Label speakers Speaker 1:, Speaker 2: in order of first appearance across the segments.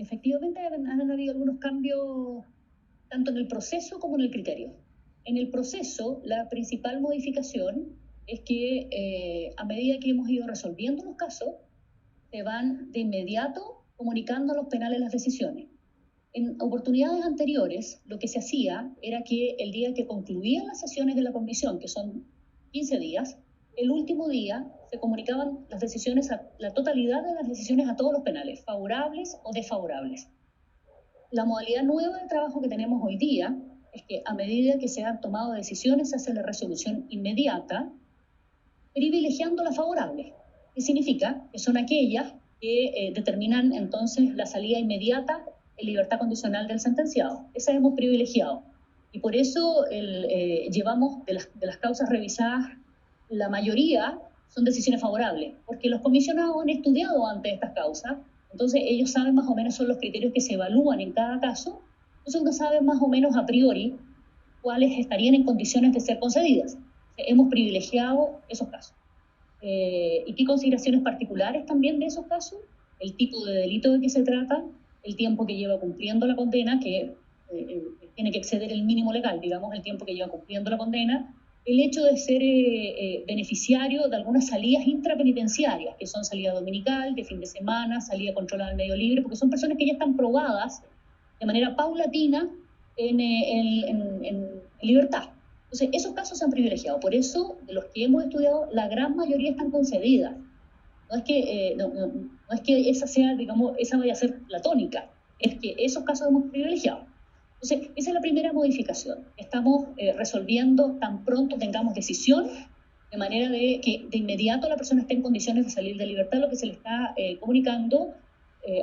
Speaker 1: efectivamente han habido algunos cambios tanto en el proceso como en el criterio. En el proceso, la principal modificación es que a medida que hemos ido resolviendo los casos, se van de inmediato comunicando a los penales las decisiones. En oportunidades anteriores, lo que se hacía era que el día que concluían las sesiones de la comisión, que son 15 días, el último día se comunicaban las decisiones, la totalidad de las decisiones a todos los penales, favorables o desfavorables. La modalidad nueva de trabajo que tenemos hoy día es que a medida que se han tomado decisiones se hace la resolución inmediata, privilegiando las favorables, que significa que son aquellas que determinan entonces la salida inmediata en libertad condicional del sentenciado. Esas hemos privilegiado. Y por eso llevamos de las causas revisadas, la mayoría son decisiones favorables, porque los comisionados han estudiado antes estas causas, entonces ellos saben más o menos son los criterios que se evalúan en cada caso, entonces uno sabe más o menos a priori cuáles estarían en condiciones de ser concedidas. Hemos privilegiado esos casos. ¿Y qué consideraciones particulares también de esos casos? El tipo de delito de que se trata, el tiempo que lleva cumpliendo la condena, que tiene que exceder el mínimo legal, digamos, el tiempo que lleva cumpliendo la condena, el hecho de ser beneficiario de algunas salidas intrapenitenciarias, que son salida dominical, de fin de semana, salida controlada al medio libre, porque son personas que ya están probadas de manera paulatina en libertad. Entonces, esos casos se han privilegiado. Por eso, de los que hemos estudiado, la gran mayoría están concedidas. No es que, no es que esa sea, digamos, esa vaya a ser la tónica, es que esos casos hemos privilegiado. Entonces, esa es la primera modificación. Estamos resolviendo tan pronto tengamos decisión, de manera de que de inmediato la persona esté en condiciones de salir de libertad, lo que se le está comunicando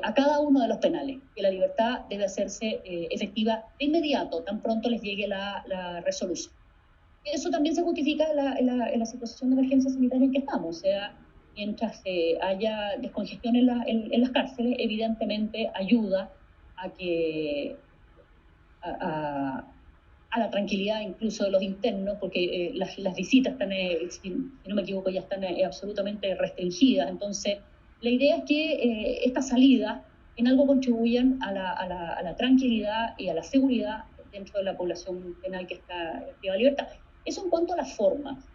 Speaker 1: a cada uno de los penales, que la libertad debe hacerse efectiva de inmediato, tan pronto les llegue la resolución. Eso también se justifica en la situación de emergencia sanitaria en que estamos, o sea, mientras haya descongestión en las cárceles, evidentemente ayuda a que a la tranquilidad incluso de los internos, porque las visitas están, si no me equivoco, ya están absolutamente restringidas. Entonces, la idea es que estas salidas en algo contribuyan a la tranquilidad y a la seguridad dentro de la población penal que está en activa libertad. Eso en cuanto a las formas.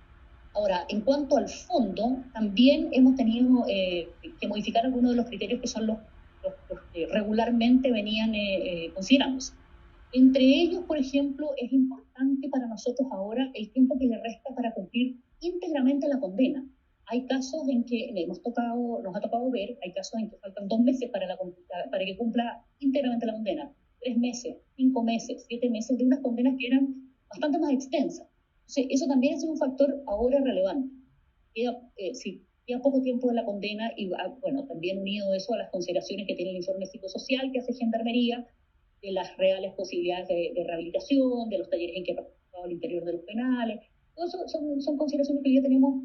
Speaker 1: Ahora, en cuanto al fondo, también hemos tenido que modificar algunos de los criterios que son los que regularmente venían considerándose. Entre ellos, por ejemplo, es importante para nosotros ahora el tiempo que le resta para cumplir íntegramente la condena. Hay casos en que nos ha tocado ver, hay casos en que faltan 2 meses para que cumpla íntegramente la condena, 3 meses, 5 meses, 7 meses, de unas condenas que eran bastante más extensas. Entonces, eso también es un factor ahora relevante. Si queda poco tiempo de la condena y, bueno, también unido eso a las consideraciones que tiene el informe psicosocial que hace Gendarmería, de las reales posibilidades de rehabilitación, de los talleres en que ha participado al interior de los penales. Todo eso son consideraciones que ya tenemos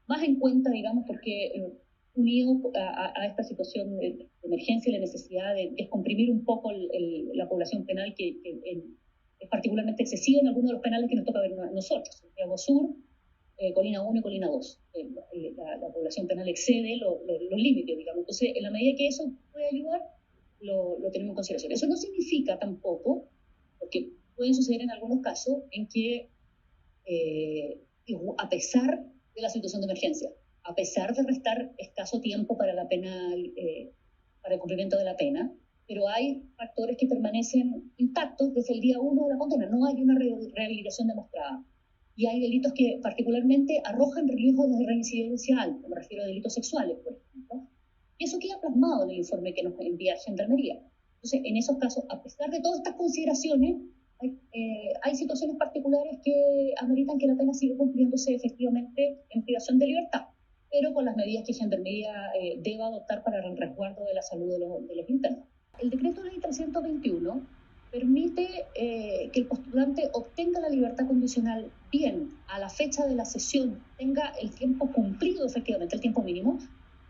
Speaker 1: más en cuenta, digamos, porque unido a esta situación de emergencia y la necesidad de descomprimir un poco la población penal que es particularmente excesiva en algunos de los penales que nos toca ver nosotros, Santiago Sur, Colina 1 y Colina 2. La población penal excede los límites, digamos. Entonces, en la medida que eso puede ayudar, lo tenemos en consideración. Eso no significa tampoco, porque pueden suceder en algunos casos en que, a pesar de la situación de emergencia, a pesar de restar escaso tiempo para la pena, para el cumplimiento de la pena, pero hay factores que permanecen intactos desde el día 1 de la condena. No hay una rehabilitación demostrada. Y hay delitos que particularmente arrojan riesgos de reincidencia alto. Me refiero a delitos sexuales, por ejemplo. Y eso queda plasmado en el informe que nos envía Gendarmería. Entonces, en esos casos, a pesar de todas estas consideraciones, hay situaciones particulares que ameritan que la pena siga cumpliéndose efectivamente en privación de libertad, pero con las medidas que Gendarmería deba adoptar para el resguardo de la salud de los internos. El decreto ley 321 permite que el postulante obtenga la libertad condicional bien a la fecha de la sesión, tenga el tiempo cumplido efectivamente, el tiempo mínimo,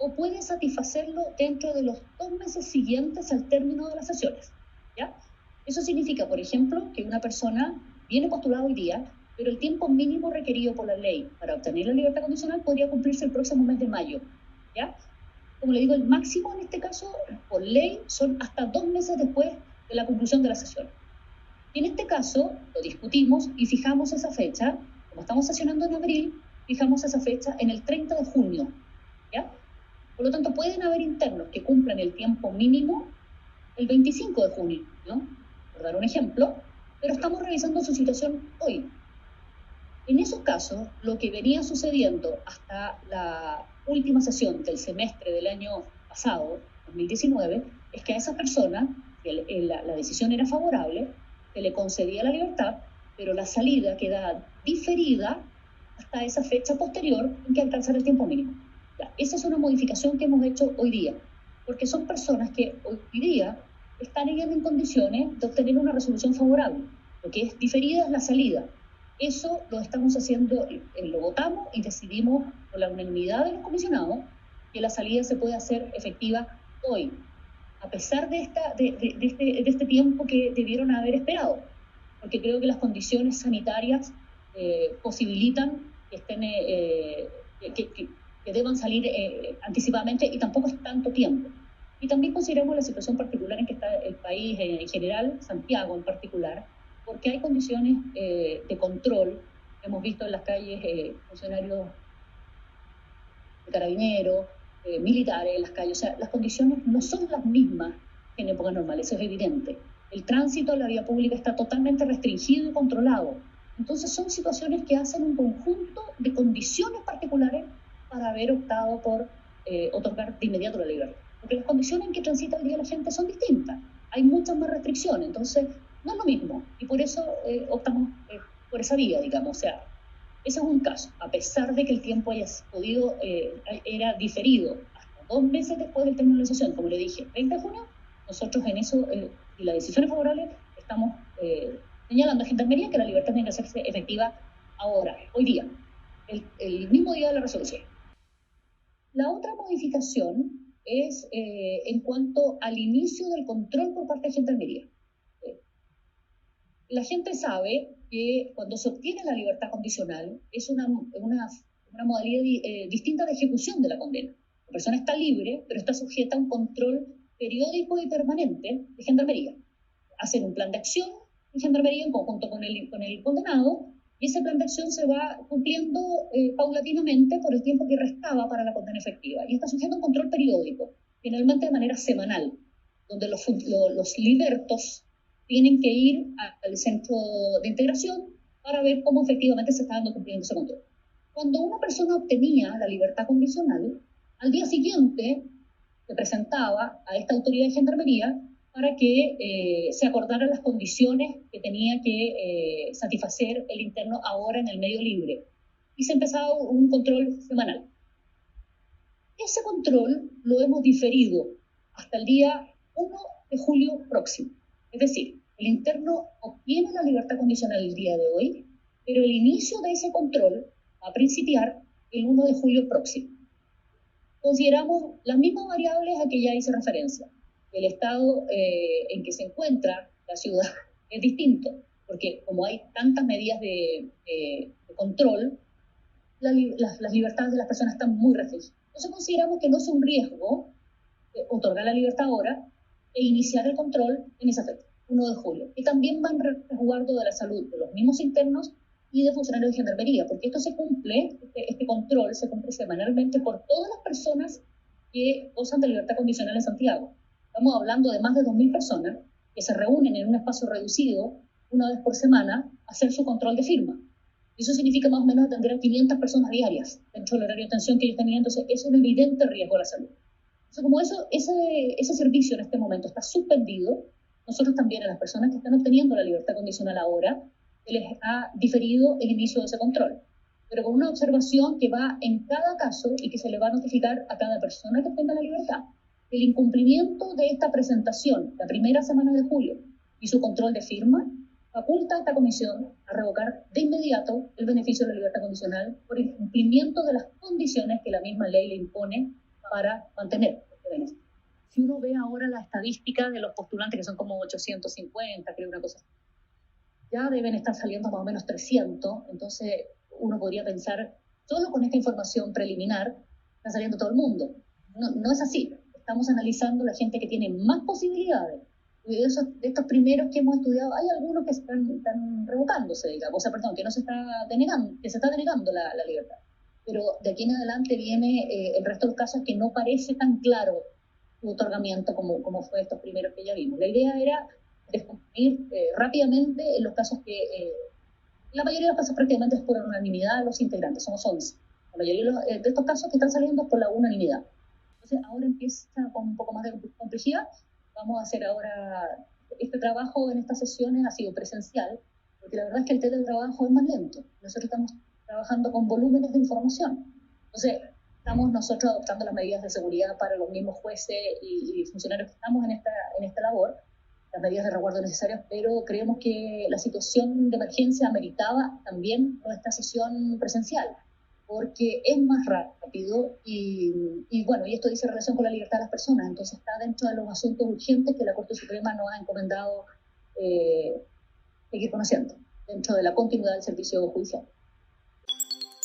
Speaker 1: o puede satisfacerlo dentro de los 2 meses siguientes al término de las sesiones, ¿ya? Eso significa, por ejemplo, que una persona viene postulada hoy día, pero el tiempo mínimo requerido por la ley para obtener la libertad condicional podría cumplirse el próximo mes de mayo, ¿ya? como le digo, el máximo en este caso, por ley, son hasta 2 meses después de la conclusión de la sesión. Y en este caso, lo discutimos y fijamos esa fecha, como estamos sesionando en abril, fijamos esa fecha en el 30 de junio, ¿ya? Por lo tanto, pueden haber internos que cumplan el tiempo mínimo el 25 de junio, ¿no? Por dar un ejemplo, pero estamos revisando su situación hoy. En esos casos, lo que venía sucediendo hasta la última sesión del semestre del año pasado, 2019, es que a esa persona, la decisión era favorable, se le concedía la libertad, pero la salida queda diferida hasta esa fecha posterior en que alcanzar el tiempo mínimo. Ya, esa es una modificación que hemos hecho hoy día, porque son personas que hoy día están en condiciones de obtener una resolución favorable. Lo que es diferida es la salida. Eso lo estamos haciendo, lo votamos y decidimos por la unanimidad de los comisionados que la salida se puede hacer efectiva hoy, a pesar de este tiempo que debieron haber esperado, porque creo que las condiciones sanitarias posibilitan que estén, que deban salir anticipadamente, y tampoco es tanto tiempo. Y también consideramos la situación particular en que está el país en general, Santiago en particular, porque hay condiciones de control. Hemos visto en las calles funcionarios de carabineros, militares en las calles. O sea, las condiciones no son las mismas que en épocas normales, eso es evidente. El tránsito en la vía pública está totalmente restringido y controlado. Entonces son situaciones que hacen un conjunto de condiciones particulares para haber optado por otorgar de inmediato la libertad. Porque las condiciones en que transita el día la gente son distintas. Hay muchas más restricciones, entonces no es lo mismo. Y por eso optamos por esa vía, digamos. O sea, ese es un caso, a pesar de que el tiempo haya podido, era diferido hasta 2 meses después del término de la sesión, como le dije, 30 de junio, nosotros en eso, y la decisión es favorable, estamos señalando a Gendarmería que la libertad tiene que hacerse efectiva ahora, hoy día, el mismo día de la resolución. La otra modificación es en cuanto al inicio del control por parte de Gendarmería. La gente sabe que cuando se obtiene la libertad condicional es una modalidad distinta de ejecución de la condena. La persona está libre, pero está sujeta a un control periódico y permanente de Gendarmería. Hacen un plan de acción en Gendarmería en conjunto con el condenado, y ese plan de acción se va cumpliendo paulatinamente por el tiempo que restaba para la condena efectiva. Y está sujeto a un control periódico, generalmente de manera semanal, donde los libertos tienen que ir al centro de integración para ver cómo efectivamente se está dando cumpliendo ese control. Cuando una persona obtenía la libertad condicional, al día siguiente se presentaba a esta autoridad de Gendarmería para que se acordaran las condiciones que tenía que satisfacer el interno ahora en el medio libre. Y se empezaba un control semanal. Ese control lo hemos diferido hasta el día 1 de julio próximo. Es decir, el interno obtiene la libertad condicional el día de hoy, pero el inicio de ese control va a principiar el 1 de julio próximo. Consideramos las mismas variables a que ya hice referencia. El estado en que se encuentra la ciudad es distinto, porque como hay tantas medidas de control, las libertades de las personas están muy restringidas. Entonces consideramos que no es un riesgo otorgar la libertad ahora e iniciar el control en esa fecha, 1 de julio. Y también va en resguardo de la salud de los mismos internos y de funcionarios de Gendarmería, porque esto se cumple, este control se cumple semanalmente por todas las personas que gozan de libertad condicional en Santiago. Estamos hablando de más de 2.000 personas que se reúnen en un espacio reducido una vez por semana a hacer su control de firma. Eso significa más o menos atender a 500 personas diarias dentro del horario de atención que ellos tenían. Entonces es un evidente riesgo a la salud. Entonces, como ese servicio en este momento está suspendido, nosotros también a las personas que están obteniendo la libertad condicional ahora, se les ha diferido el inicio de ese control, pero con una observación que va en cada caso y que se le va a notificar a cada persona que obtenga la libertad. El incumplimiento de esta presentación la primera semana de julio y su control de firma faculta a esta comisión a revocar de inmediato el beneficio de la libertad condicional por incumplimiento de las condiciones que la misma ley le impone para mantener este beneficio. Si uno ve ahora la estadística de los postulantes, que son como 850, creo, una cosa así, ya deben estar saliendo más o menos 300, entonces uno podría pensar, solo con esta información preliminar está saliendo todo el mundo. no es así. Estamos analizando la gente que tiene más posibilidades. Y de estos primeros que hemos estudiado, hay algunos que están revocándose, digamos, o sea, perdón, que no se está denegando, que se está denegando la libertad. Pero de aquí en adelante viene el resto de los casos que no parece tan claro su otorgamiento como fue estos primeros que ya vimos. La idea era descubrir rápidamente en los casos que, la mayoría de los casos prácticamente es por unanimidad los integrantes, somos 11. La mayoría de estos casos que están saliendo es por la unanimidad. Entonces ahora empieza con un poco más de complejidad. Vamos a hacer ahora, este trabajo en estas sesiones ha sido presencial, porque la verdad es que el teletrabajo es más lento. Nosotros estamos trabajando con volúmenes de información. Entonces, estamos nosotros adoptando las medidas de seguridad para los mismos jueces y funcionarios que estamos en esta labor, las medidas de resguardo necesarias, pero creemos que la situación de emergencia ameritaba también nuestra sesión presencial, porque es más rápido y bueno, y esto dice relación con la libertad de las personas, entonces está dentro de los asuntos urgentes que la Corte Suprema nos ha encomendado seguir conociendo, dentro de la continuidad del servicio judicial.